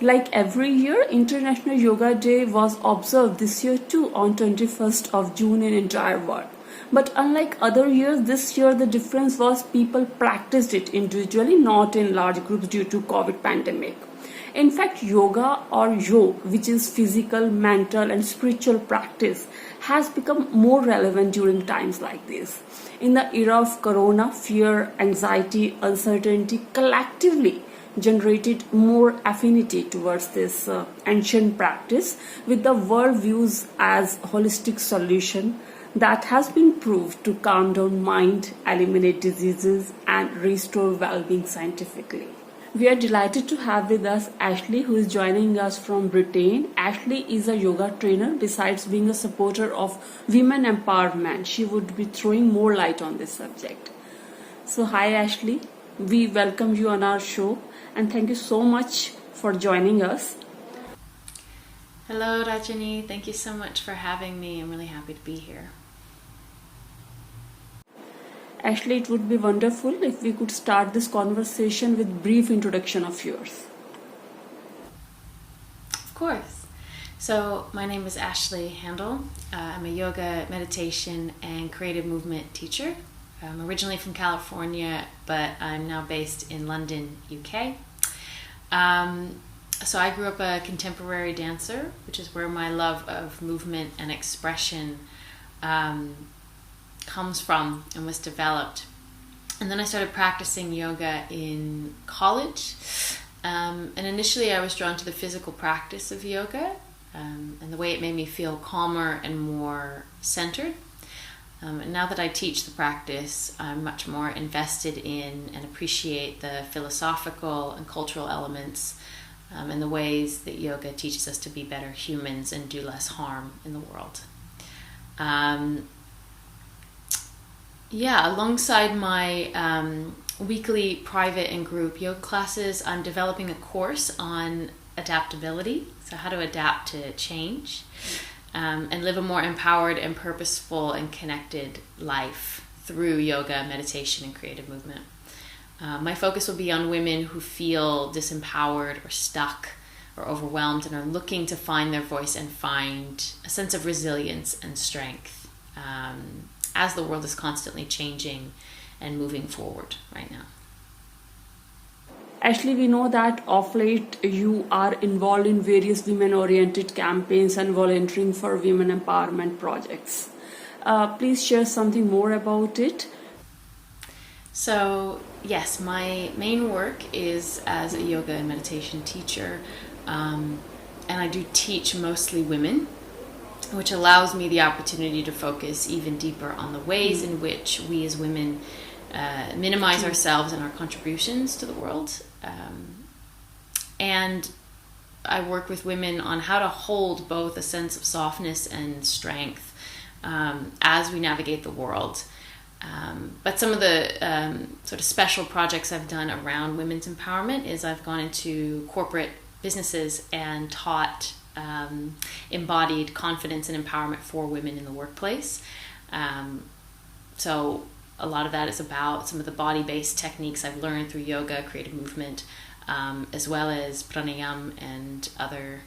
Like every year, International Yoga Day was observed this year too on 21st of June in entire world. But unlike other years, this year the difference was people practiced it individually, not in large groups due to COVID pandemic. In fact, yoga or yog, which is physical, mental and spiritual practice, has become more relevant during times like this. In the era of corona, fear, anxiety, uncertainty collectively generated more affinity towards this ancient practice, with the world views as holistic solution that has been proved to calm down mind, eliminate diseases and restore well-being scientifically. We are delighted to have with us Ashley, who is joining us from Britain. Ashley is a yoga trainer. Besides being a supporter of women empowerment, she would be throwing more light on this subject. So hi Ashley, we welcome you on our show and thank you so much for joining us. Hello Rajni, thank you so much for having me. I'm really happy to be here. Ashley, it would be wonderful if we could start this conversation with brief introduction of yours. Of course. So my name is Ashley Handel. I'm a yoga, meditation, and creative movement teacher. I'm originally from California, but I'm now based in London, UK. So I grew up a contemporary dancer, which is where my love of movement and expression comes from and was developed. And then I started practicing yoga in college. And initially I was drawn to the physical practice of yoga and the way it made me feel calmer and more centered. And now that I teach the practice, I'm much more invested in and appreciate the philosophical and cultural elements and the ways that yoga teaches us to be better humans and do less harm in the world. Alongside my weekly private and group yoga classes, I'm developing a course on adaptability, so how to adapt to change and live a more empowered and purposeful and connected life through yoga, meditation, and creative movement. My focus will be on women who feel disempowered or stuck or overwhelmed and are looking to find their voice and find a sense of resilience and strength as the world is constantly changing and moving forward right now. Ashley, we know that of late you are involved in various women-oriented campaigns and volunteering for women empowerment projects. Please share something more about it. So, yes, my main work is as a yoga and meditation teacher, and I do teach mostly women, which allows me the opportunity to focus even deeper on the ways in which we as women minimize ourselves and our contributions to the world. And I work with women on how to hold both a sense of softness and strength as we navigate the world. But some of the sort of special projects I've done around women's empowerment is I've gone into corporate businesses and taught embodied confidence and empowerment for women in the workplace. So a lot of that is about some of the body-based techniques I've learned through yoga, creative movement, as well as pranayama and other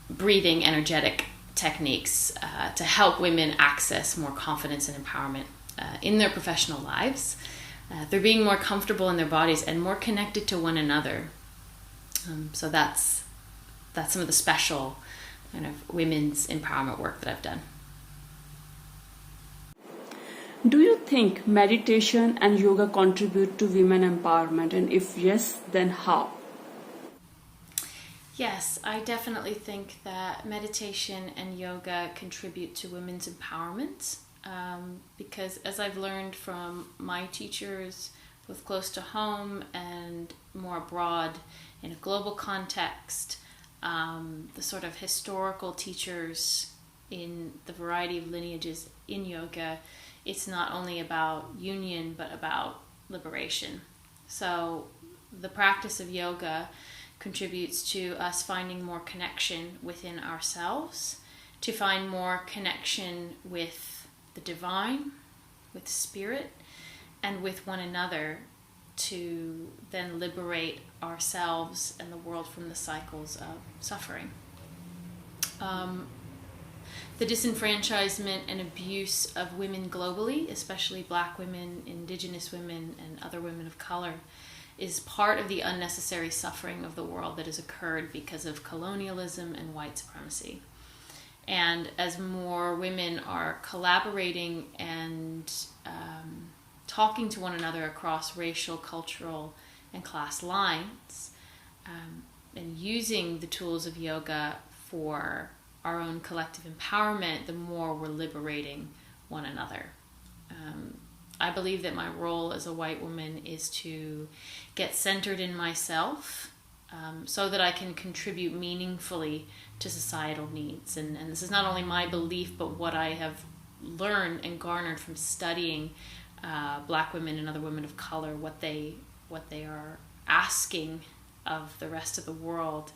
breathing, energetic techniques to help women access more confidence and empowerment in their professional lives. They're being more comfortable in their bodies and more connected to one another. So that's some of the special kind of women's empowerment work that I've done. Do you think meditation and yoga contribute to women empowerment? And if yes, then how? Yes, I definitely think that meditation and yoga contribute to women's empowerment because as I've learned from my teachers, both close to home and more abroad in a global context, the sort of historical teachers in the variety of lineages in yoga, it's not only about union but about liberation. So the practice of yoga contributes to us finding more connection within ourselves, to find more connection with the divine, with spirit, and with one another, to then liberate ourselves and the world from the cycles of suffering. The disenfranchisement and abuse of women globally, especially Black women, Indigenous women, and other women of color, is part of the unnecessary suffering of the world that has occurred because of colonialism and white supremacy. And as more women are collaborating and talking to one another across racial, cultural, and class lines, and using the tools of yoga for our own collective empowerment, the more we're liberating one another. I believe that my role as a white woman is to get centered in myself, so that I can contribute meaningfully to societal needs. And this is not only my belief, but what I have learned and garnered from studying Black women and other women of color, what they are asking of the rest of the world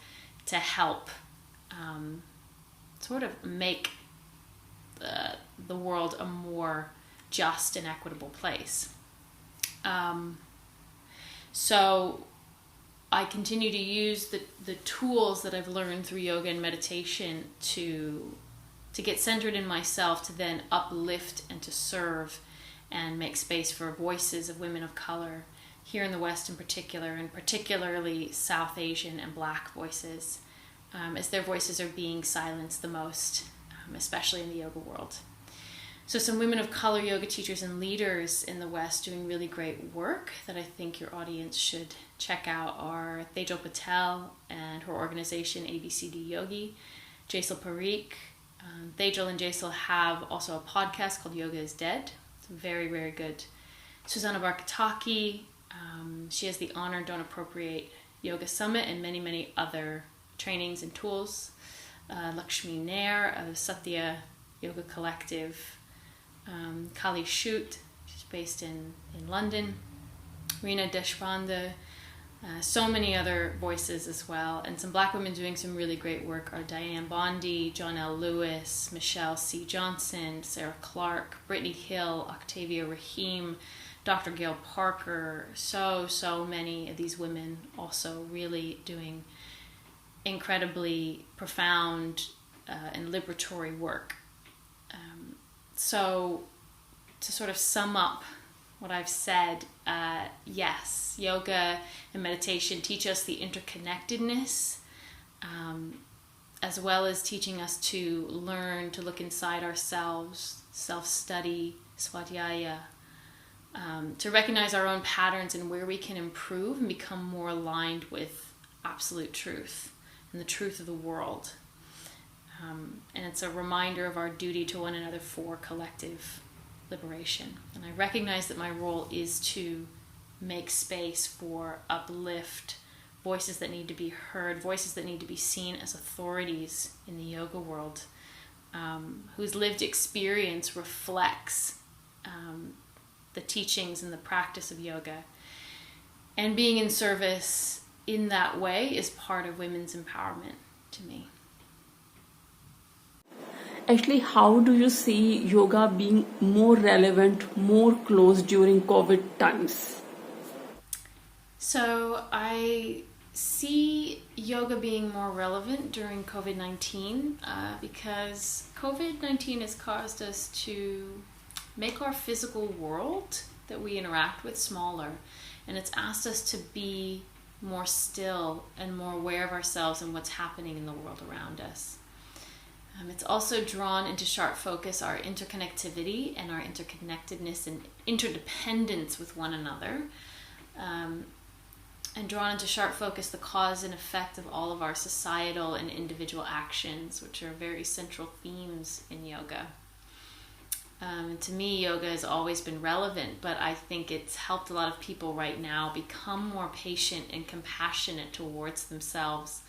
to help sort of make the world a more just and equitable place. So I continue to use the tools that I've learned through yoga and meditation to get centered in myself, to then uplift and to serve and make space for voices of women of color here in the West in particular, and particularly South Asian and Black voices, as their voices are being silenced the most, especially in the yoga world. So some women of color yoga teachers and leaders in the West doing really great work that I think your audience should check out are Tejal Patel and her organization ABCD Yogi, Jaisal Parikh. Tejal and Jaisal have also a podcast called Yoga is Dead. It's very, very good. Susanna Barkataki, she has the Honor Don't Appropriate Yoga Summit and many, many other trainings and tools. Lakshmi Nair of Satya Yoga Collective. Kali Shute, she's based in London. Reena Deshpande, so many other voices as well. And some Black women doing some really great work are Diane Bondi, John L. Lewis, Michelle C. Johnson, Sarah Clark, Brittany Hill, Octavia Rahim, Dr. Gail Parker. So many of these women also really doing incredibly profound and liberatory work. So to sort of sum up what I've said, yes, yoga and meditation teach us the interconnectedness, as well as teaching us to learn to look inside ourselves, self-study, swadhyaya, to recognize our own patterns and where we can improve and become more aligned with absolute truth and the truth of the world. And it's a reminder of our duty to one another for collective liberation. And I recognize that my role is to make space for uplift, voices that need to be heard, voices that need to be seen as authorities in the yoga world, whose lived experience reflects the teachings and the practice of yoga. And being in service in that way is part of women's empowerment to me. Actually, how do you see yoga being more relevant, more close during COVID times? So I see yoga being more relevant during COVID-19 because COVID-19 has caused us to make our physical world that we interact with smaller, and it's asked us to be more still and more aware of ourselves and what's happening in the world around us. It's also drawn into sharp focus our interconnectivity and our interconnectedness and interdependence with one another, and drawn into sharp focus the cause and effect of all of our societal and individual actions, which are very central themes in yoga. And to me, yoga has always been relevant, but I think it's helped a lot of people right now become more patient and compassionate towards themselves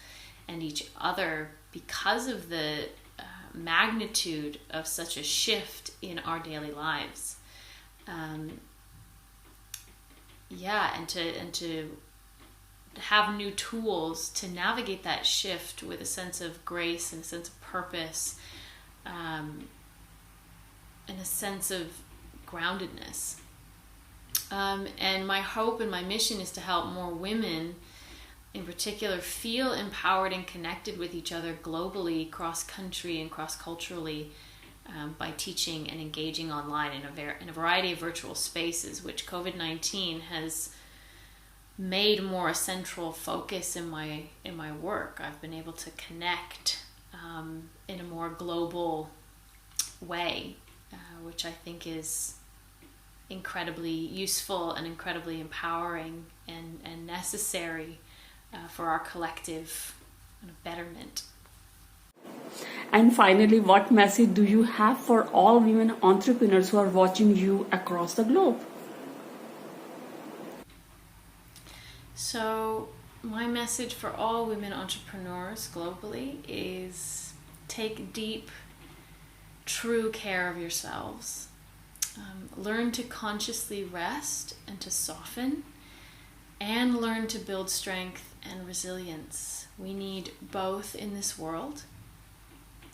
and each other because of the magnitude of such a shift in our daily lives. And to have new tools to navigate that shift with a sense of grace and a sense of purpose, and a sense of groundedness. And my hope and my mission is to help more women in particular feel empowered and connected with each other globally, cross-country and cross-culturally, by teaching and engaging online in a variety of virtual spaces, which COVID-19 has made more a central focus in my work. I've been able to connect in a more global way, which I think is incredibly useful and incredibly empowering and necessary for our collective betterment. And finally, what message do you have for all women entrepreneurs who are watching you across the globe? So my message for all women entrepreneurs globally is take deep, true care of yourselves. Learn to consciously rest and to soften, and learn to build strength and resilience. We need both in this world,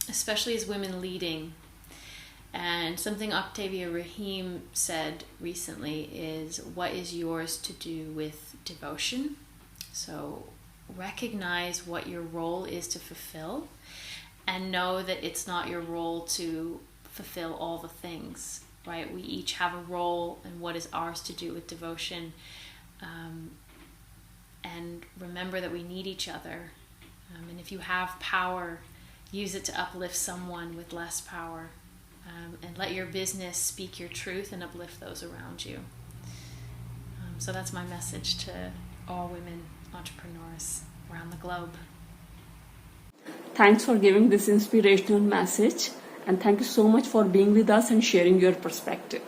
especially as women leading. And something Octavia Rahim said recently is, what is yours to do with devotion? So recognize what your role is to fulfill, and know that it's not your role to fulfill all the things, right? We each have a role, and what is ours to do with devotion. And remember that we need each other. And if you have power, use it to uplift someone with less power. And let your business speak your truth and uplift those around you. So that's my message to all women entrepreneurs around the globe. Thanks for giving this inspirational message, and thank you so much for being with us and sharing your perspective.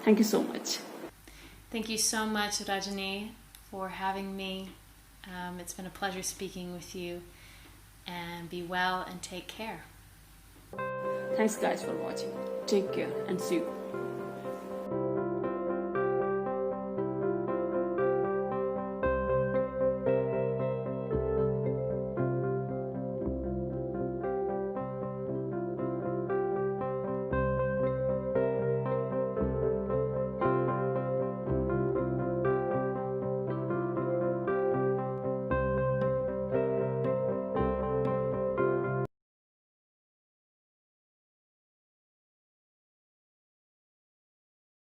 Thank you so much. Thank you so much, Rajni, for having me. It's been a pleasure speaking with you, and be well and take care. Thanks guys for watching. Take care and see you.